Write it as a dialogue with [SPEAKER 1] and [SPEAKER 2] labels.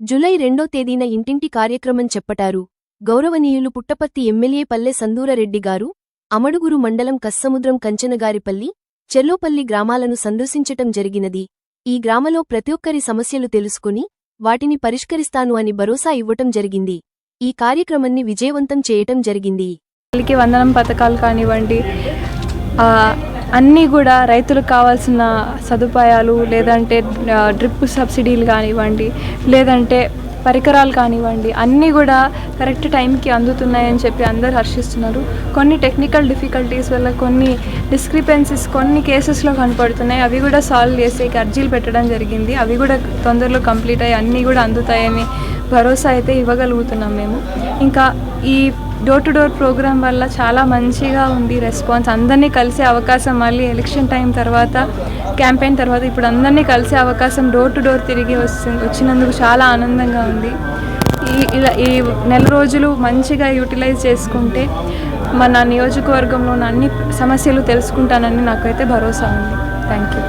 [SPEAKER 1] July 2వ తేదీన ఇంటింటి కార్యక్రమం చెప్పటారు. గౌరవనీయులు పుట్టపర్తి ఎమ్మెల్యే పల్లె సందూరరెడ్డి గారు అమడుగురు మండలం కస్సముద్రం కంచనగారిపల్లి, చెర్లోపల్లి గ్రామాలను సందర్శించటం జరిగినది. ఈ గ్రామలో ప్రతి ఒక్కరి సమస్యలు తెలుసుకుని వాటిని పరిష్కరిస్తాను అని భరోసా ఇవ్వటం జరిగింది. ఈ కార్యక్రమాన్ని విజయవంతం చేయటం జరిగింది.
[SPEAKER 2] వందనం పథకాలు కానివ్వండి, అన్నీ కూడా రైతులకు కావాల్సిన సదుపాయాలు, లేదంటే డ్రిప్ సబ్సిడీలు కానివ్వండి, లేదంటే పరికరాలు కానివ్వండి, అన్నీ కూడా కరెక్ట్ టైంకి అందుతున్నాయని చెప్పి అందరూ హర్షిస్తున్నారు. కొన్ని టెక్నికల్ డిఫికల్టీస్ వల్ల కొన్ని డిస్క్రిపెన్సీస్ కొన్ని కేసెస్లో కనపడుతున్నాయి. అవి కూడా సాల్వ్ చేసి అర్జీలు పెట్టడం జరిగింది. అవి కూడా తొందరలో కంప్లీట్ అయ్యి అన్నీ కూడా అందుతాయని భరోసా అయితే ఇవ్వగలుగుతున్నాం మేము. ఇంకా ఈ డోర్ టు డోర్ ప్రోగ్రాం వల్ల చాలా మంచిగా ఉంది రెస్పాన్స్. అందరినీ కలిసే అవకాశం, మళ్ళీ ఎలక్షన్ టైం తర్వాత, క్యాంపెయిన్ తర్వాత ఇప్పుడు అందరినీ కలిసే అవకాశం డోర్ టు డోర్ తిరిగి వచ్చినందుకు చాలా ఆనందంగా ఉంది. ఈ నెల రోజులు మంచిగా యూటిలైజ్ చేసుకుంటే మన నియోజకవర్గంలోని అన్ని సమస్యలు తెలుసుకుంటానని నాకైతే భరోసా ఉంది. Thank you.